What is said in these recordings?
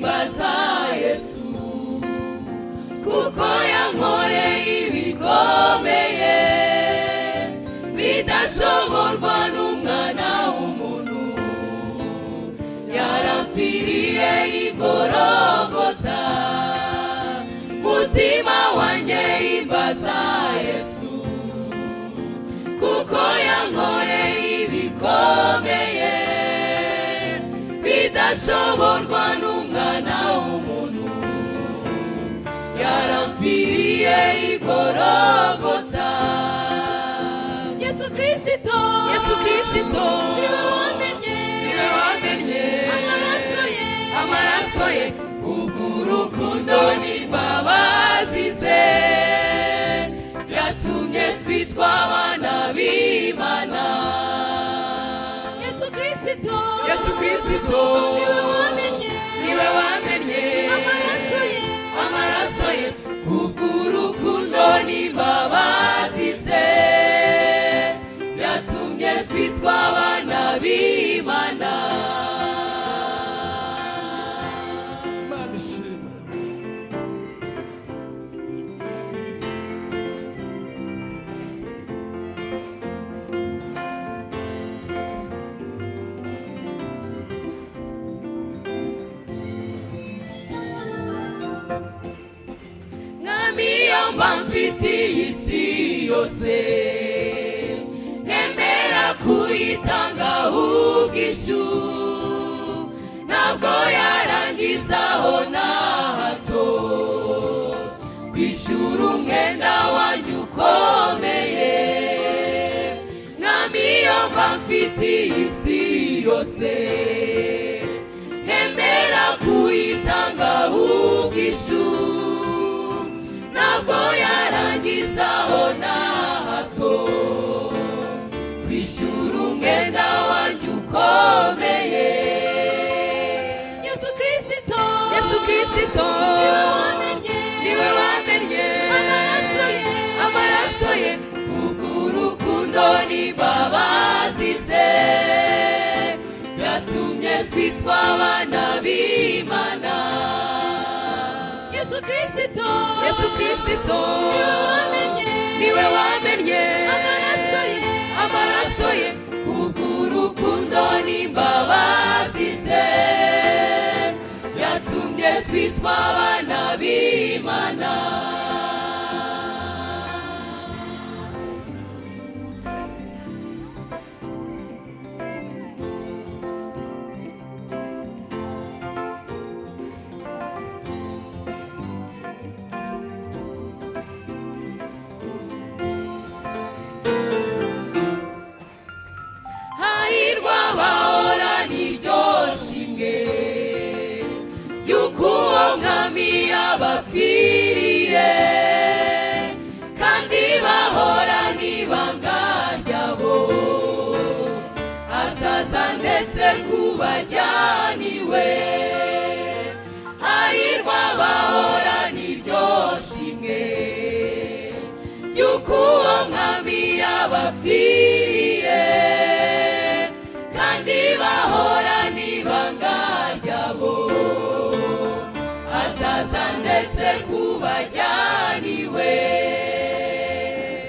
himbaza Yesu kuko yankoreye ibikomeye bidashoborwa n'umwana w'umuntu. Yarampfiriye igorogota, mutima wanjye himbaza Yesu kuko yankoreye ibikomeye bidashoborwa n'umwana w'umuntu. Yarampfiriye igorogota. Yesu Kristo, Yesu Kristo, niwe wamenye, niwe wamenye amaraso ye kubw'urukundo n'imbabazi ze, yatumye twitwa abana b'Imana. Yesu Kristo, Yesu Kristo, niwe wamenye, niwe wamenye amaraso ye kubw'urukundo n'imbabazi ze, yatumye twitwa abana b'Imana. Imana ishimwe. Mba mfitiye isi yose, nemera kuyitangaho ubwishyu, ntabwo yarangizaho na hato kwishyura umwenda wanjye ukomeye. Mwami iyo mba mfitiye isi yose, nemera kuyitangaho ubwishyu, ntabwo yarangizaho na hato kwishyura umwenda wanjye ukomeye. Yesu Kristo, Yesu Kristo, niwe wamenye amaraso ye kubw'urukundo n'imbabazi ze, yatumye twitwa abana b'Imana. Yesu Kristo, Yesu Kristo, niwe wamenye amaraso ye kubw'urukundo n'imbabazi ze, yatumye twitwa abana b'Imana. Abapfiriye kandi bahora n'ibanga ryabo, azaza ndetse kubajyaniwe. Hahirwa abahora n'iryo shimwe ry'uko uwo mwami yabapfiriye kandi bahora n'ibanga ryabo, azaza ndetse kubajyaniwe.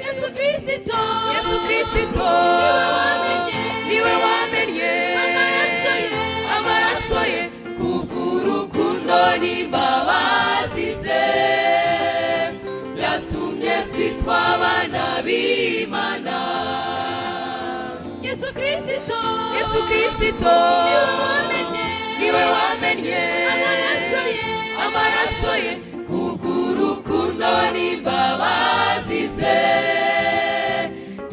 Yesu Kristo, Yesu Kristo, niwe wamenye amaraso ye kubw'urukundo n'imbabazi ze, yatumye twitwa abana b'Imana. Yesu Kristo, Yesu Kristo, niwe wamenye amaraso ye kubw'urukundo n'imbabazi ze,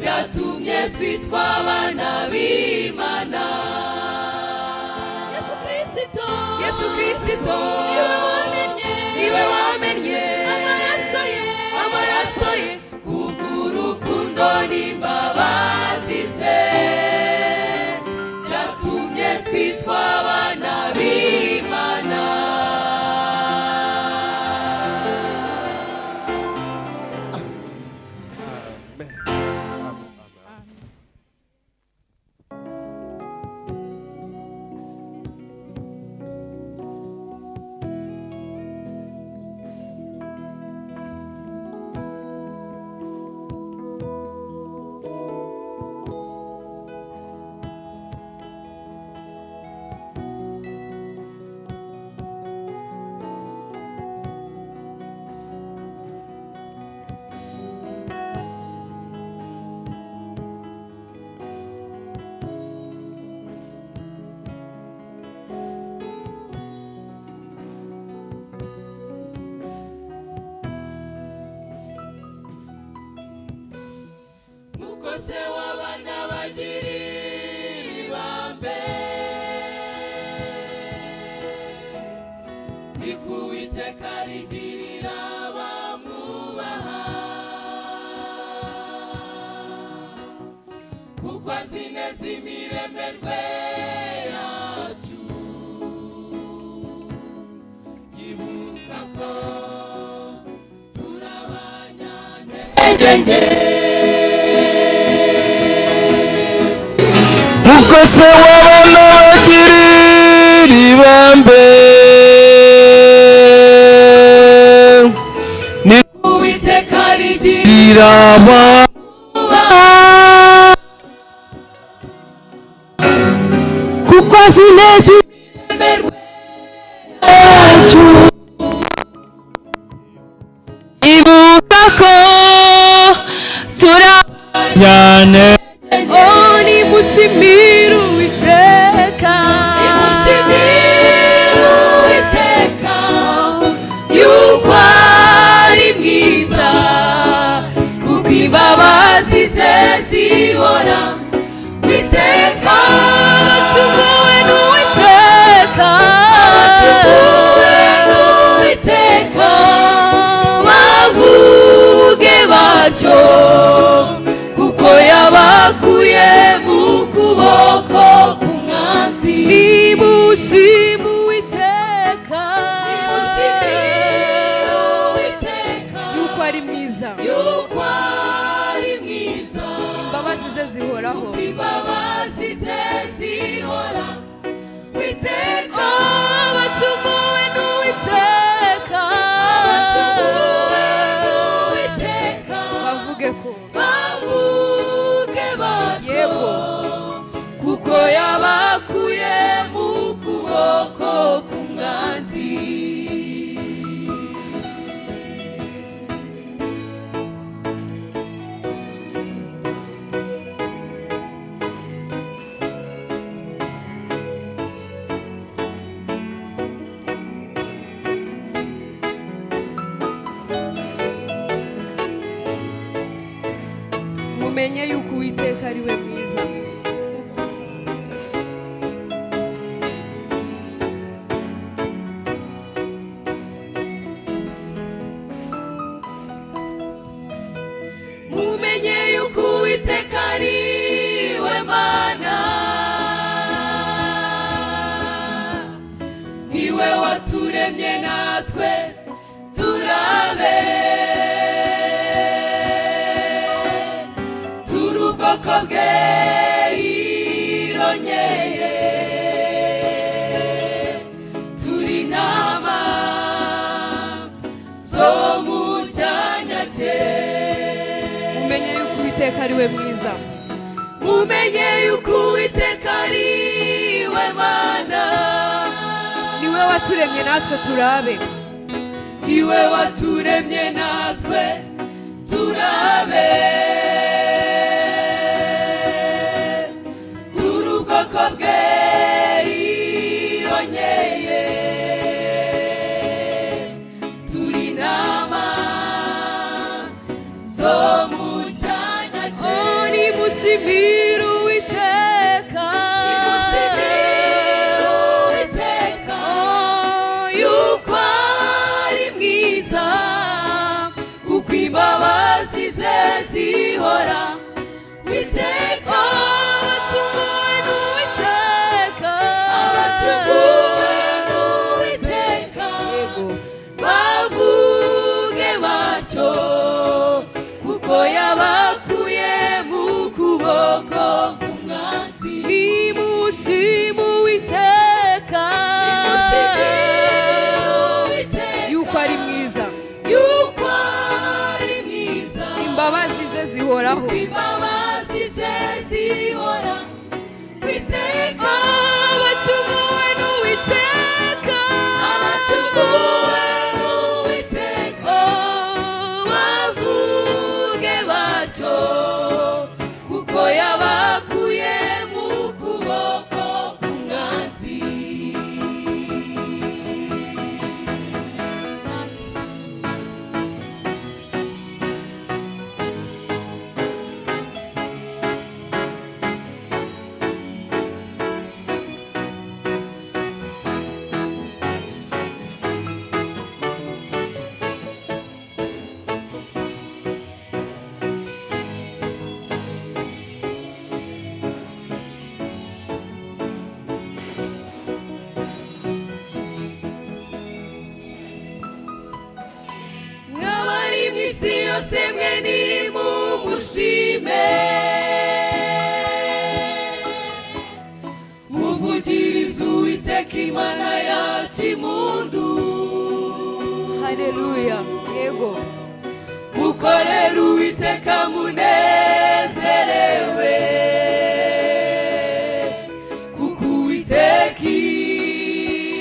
yatumye twitwa abana b'Imana. Yesu Kristo, Yesu Kristo, niwe wamenye amaraso ye kubw'urukundo n'imbabazi ze, yatumye twitwa abana b'Imana. kuko se w'abana bagirira ibambe ni ku Uwiteka rigirira abamwubaha kuko azi neza imiremerwe yacu yibuka ko turabanyantege kuko se w'abana bagirira ibambe ni Uwiteka rigirira abamwubaha kuko azi neza imiremerwe yacu ibuka ko turabanyantege nimushimire Uwiteka nimushimire Uwiteka yuko ari mwiza kuko imbabazi ze zihora Uwiteka abacunguwe n'Uwiteka abacunguwe n'Uwiteka bavuge batyo kuko yabakuye mu kuboko k'umwanzi nimushime Uwiteka nimushimire Uwiteka yuko ari mwiza yuko ari mwiza imbabazi ze zihoraho imbabazi ze zihora Uwiteka abacunguwe n'Uwiteka abacunguwe n'Uwiteka bavuge ko bavuge batyo yego kuko yabakuye mu kuboko k'umwanzi mumenye yuko Uwiteka ari we mwiza mumenye yuko Uwiteka ari we Mana niwe waturemye natwe turabe turi ubwoko bwe yironyeye turi intama zo mu cyanya cye mumenye yuko Uwiteka ari we mwiza mumenye yuko Uwiteka ari we Mana niwe waturemye natwe turabe niwe waturemye natwe turabe turi ubwoko bwe yironyeye turi intama zo mu cyanya cye nimushimire Uwiteka nimushimire Uwiteka yuko ari mwiza kuko imbabazi ze zihora Uwiteka abacunguwe n'Uwiteka abacunguwe n'Uwiteka yego bavuge batyo kuko yabakuye mu kuboko k'umwanzi nimushime Uwiteka nimushimire Uwiteka yuko ari mwiza yuko ari mwiza imbabazi ze zihoraho imbabazi ze zihora Uwiteka abacunguwe n'Uwiteka abacunguwe n'Uwiteka bavuge batyo kuko yabakuye mu kuboko k'umwanzi yose mwe nimumushime, muvugirize Uwiteka Imana yacu impundu. haleluya. Yego, mukorere Uwiteka munezerewe, kuko Uwiteka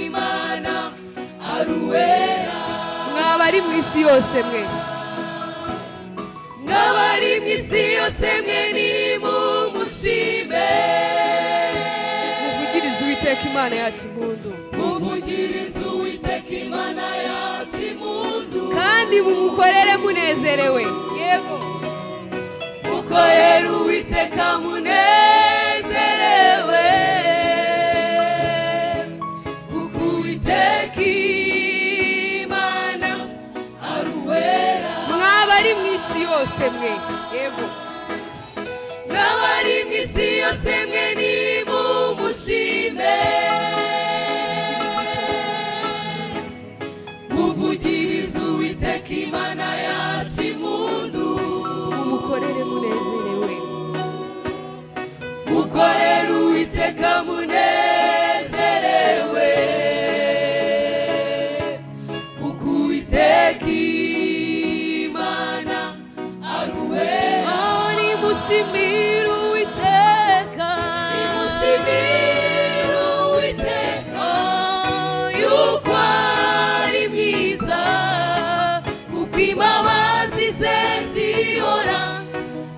Imana ari uwera. mwabari mu isi yose mwe, mwabari mu isi yose mwe nimumushime, muvugirize Uwiteka Imana yacu impundu, muvugirize Uwiteka Imana yacu impundu, kandi mumukorere munezerewe. Yego, mukorere Uwiteka munezerewe, kuko Uwiteka Imana ari uwera. mwabari mu isi yose mwe, yego, mwabari mu isi yose mwe nimumushime, muvugirize Uwiteka Imana yacu impundu, mumukorere munezerewe, mukorere Uwiteka munezerewe, kuko Uwiteka Imana ari uwera. nimushimire Uwiteka, nimushimire Uwiteka yuko ari mwiza, kuko imbabazi ze zihora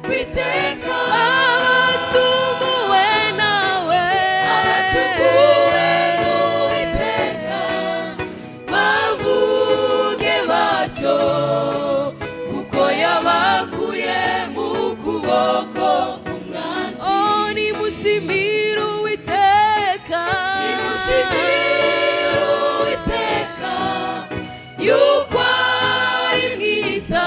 kwiteka. abacunguwe nawe, abacunguwe n'Uwiteka bavuge batyo, kuko yabakuye mu kuboko k'umwanzi. nimushimire Uwiteka, nimushimire Uwiteka yuko ari mwiza,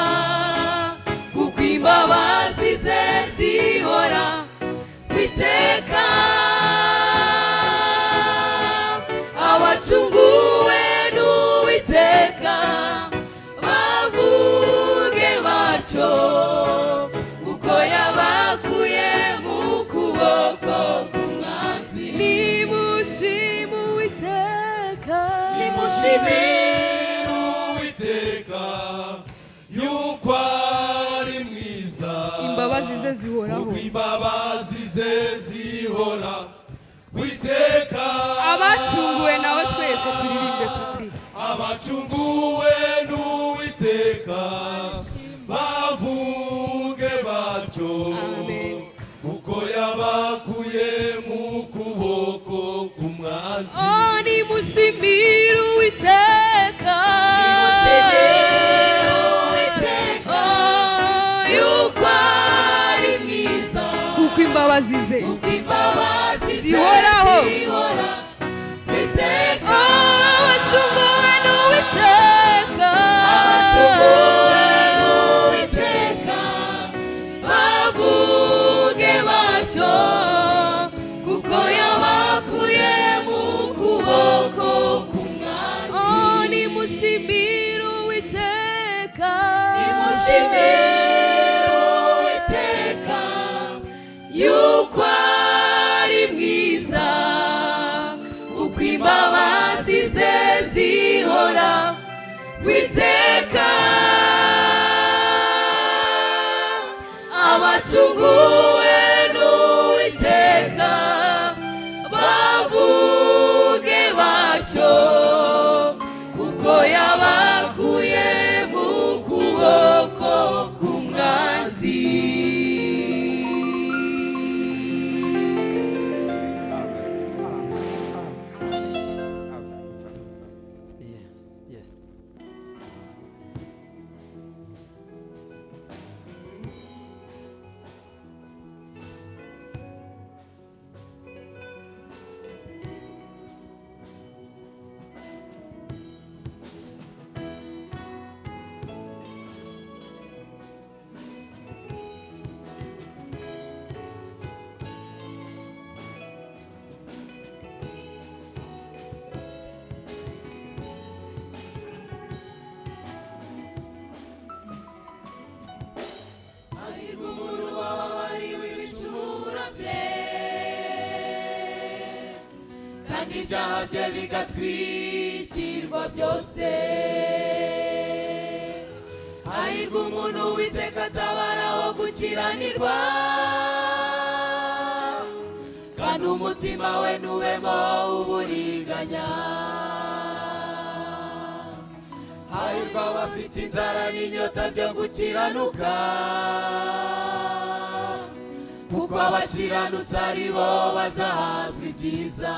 kuko imbabazi ze zihora kwiteka. abacunguwe n'Uwiteka bavuge batyo, kuko yabakuye mu kuboko k'umwanzi. nimushime Uwiteka, nimushimire Uwiteka yuko ari mwiza, imbabazi ze zihoraho, kuko imbabazi ze zihora kwiteka. abacunguwe nawe twese turirimbe tuti, abacunguwe n'Uwiteka bavuge batyo, amen. kuko yabakuye mu kuboko k'umwanzi. nimushimire Uwiteka, nimushimire Uwiteka yuko ari mwiza, kuko imbabazi ze kuko imbabazi ze zihoraho. zihora kwiteka. abacunguwe n'Uwiteka, abacunguwe n'Uwiteka bavuge batyo, kuko yabakuye mu kuboko k'umwanzi. nimushimire Uwiteka, nimushimire Uwiteka yuko ari mwiza, kuko imbabazi ze zihora kwiteka. abacunguwe n'Uwiteka bavuge batyo, kuko yabakuye mu kuboko k'umwanzi. Yes, yes. ibyaha bye bigatwikirwa byose. Hahirwa umuntu Uwiteka atabaraho gukiranirwa, kandi umutima we ntubemo uburiganya. Hahirwa abafite inzara n'inyota byo gukiranuka, kuko abakiranutsi ari bo bazahazwa ibyiza.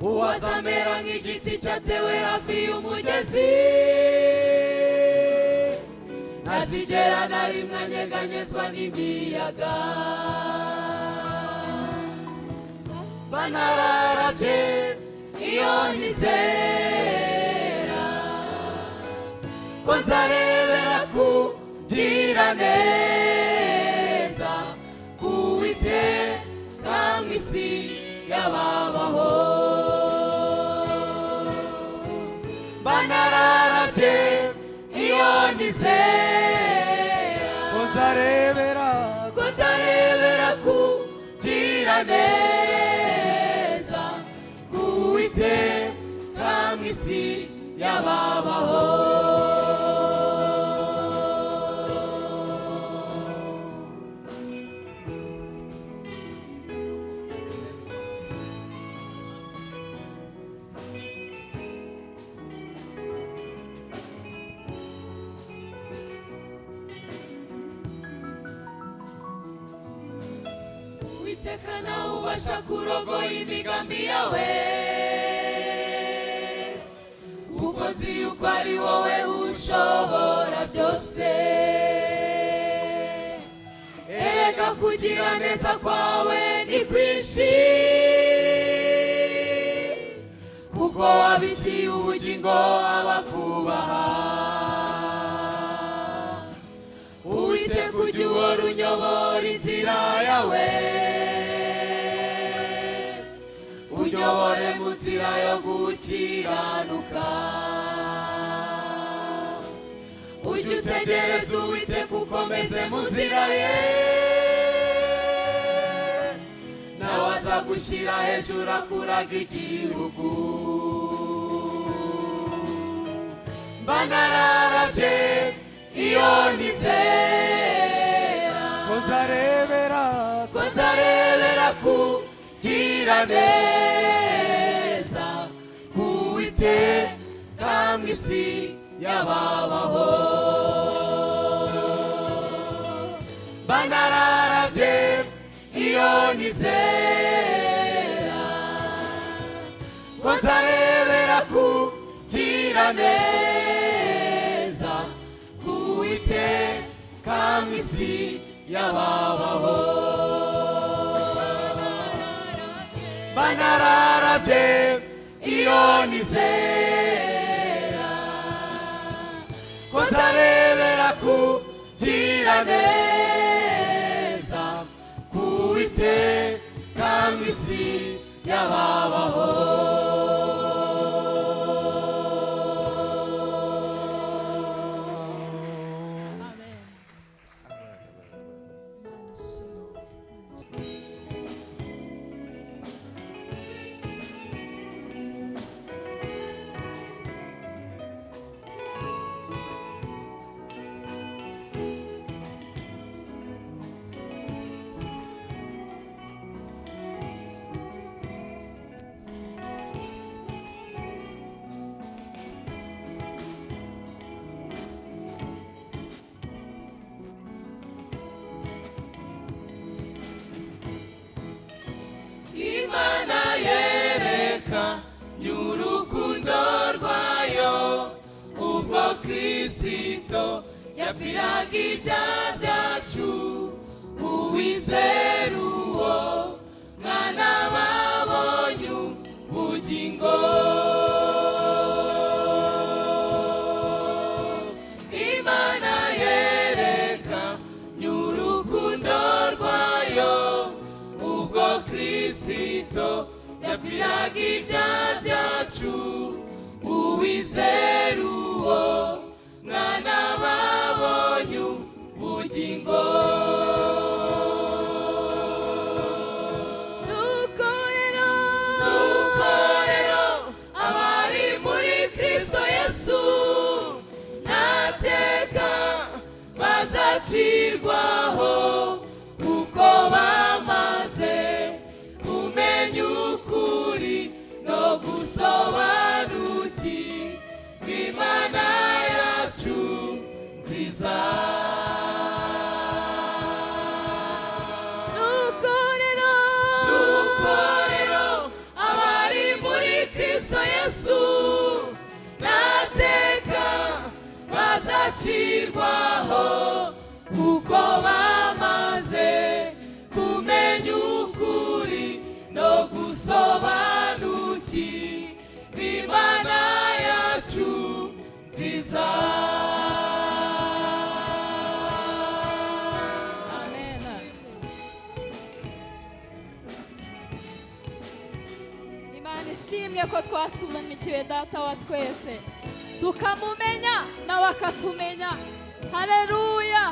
Uwazamera nk'igiti cyatewe hafi y'umugezi, ntazigera na rimwe anyeganyezwa n'imiyaga. Banararabye iyo nizera ko nzarebera kugira neza k'Uwiteka mw'isi y'ababaho. Banararabye iyo nizera ko nzarebera kugira neza k'Uwiteka mw'isi y'ababaho. Uwiteka nawe ubasha kurogoya imigambi yawe, kuko nzi yuko ari wowe ushobora byose. Erega kugira neza kwawe ni kwinshi, kuko wabiciye ubugingo abakubaha. Uwiteka ujya uhora unyobora inzira yawe, unyobore mu nzira yo gukiranuka. Ujya utegereza Uwiteka ukomeze mu nzira ye, nawe azagushyira hejuru akuraga igihugu. Banararabye iyo nizera ko nzarebera kugira neza k'Uwiteka mw'isi y'ababaho. Banararabye iyo nizera ko nzarebera kugira neza k'Uwiteka mw'isi y'ababaho. Banararabye iyo nizera ko nzarebera kugira neza k'Uwiteka mw'isi y'ababaho. Imana yereka nyurukundo rwayo, ubwo Kristo yapfiraga ibyaha byacu. Uwizera uwo mwana babonye ubugingo. Imana yereka nyurukundo rwayo, ubwo Kristo yapfiraga ibyaha byacu. Uwizera uwo mwana babonye ubugingo. Nuko bazacirwaho kuko bamaze kumenya ukuri no gusobanukirwa Imana yacu nziza. Imana ishimye ko twasubikiwe data wa twese tukamumenya nawe akatumenya. Haleluya.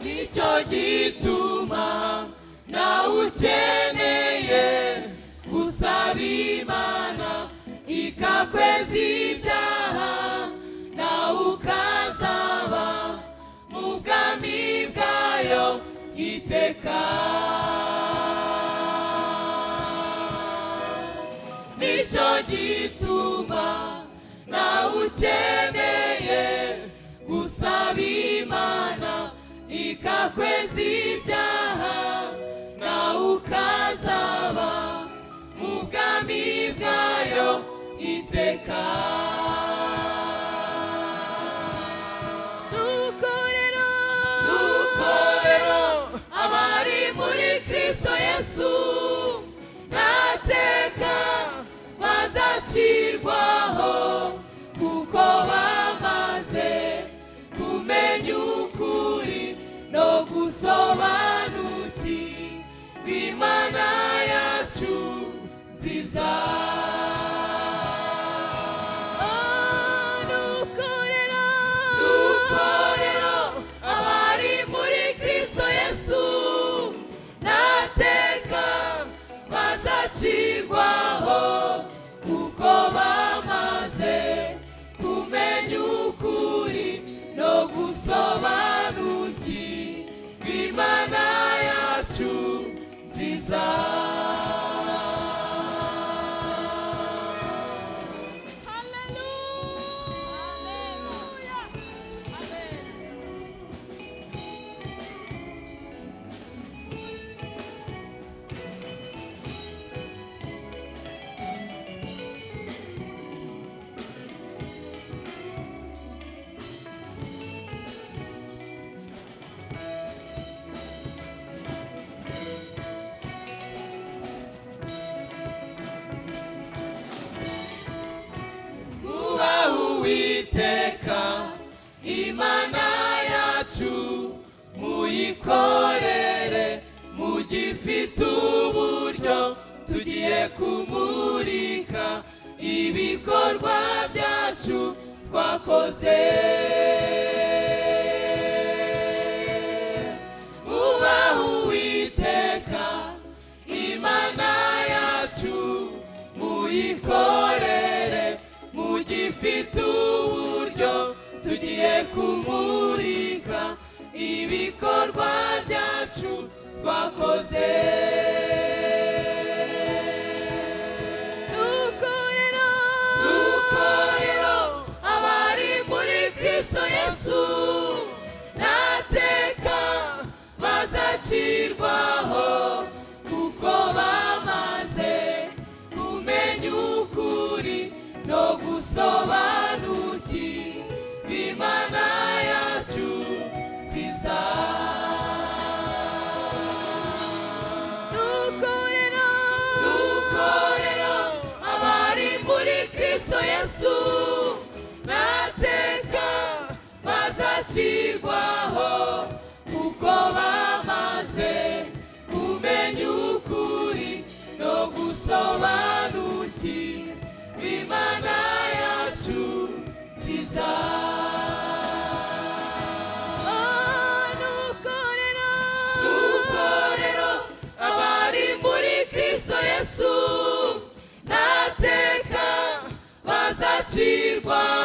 Nicyo gituma nawe ukeneye gusaba Imana ikakweza ibyaha, nawe ukazaba mu bwami bwayo iteka. Nicyo gituma nawe ukeneye gusaba Imana ikakweza ibyaha, nawe ukazaba mu bwami bwayo iteka. Dukorero abari muri Kristo Yesu ntateka bazacirwaho kuko bamaze kumenya ukuri no gusobanukirwa Imana yacu nziza. Dukorero abari muri Kristo Yesu ntateka bazacirwaho kuko bamaze kumenya ukuri no gusobanukirwa Imana yacu nziza. Uwiteka Imana yacu muyikorere mugifite uburyo, tugiye kumurika ibikorwa byacu twakoze. Uwiteka Imana yacu muyikorere mugifite uburyo, tugiye kumurika ibikorwa byacu twakoze. Dukorero abari muri Kristo Yesu ntateka bazacirwaho kuko bamaze kumenya ukuri no gusobanukirwa Imana yacu nziza. Dukorero abari muri Kristo Yesu ntateka bazacirwaho kuko bamaze kumenya ukuri no gusobanukirwa Imana yacu nziza. Dukorero abari muri Kristo Yesu ntateka bazacirwaho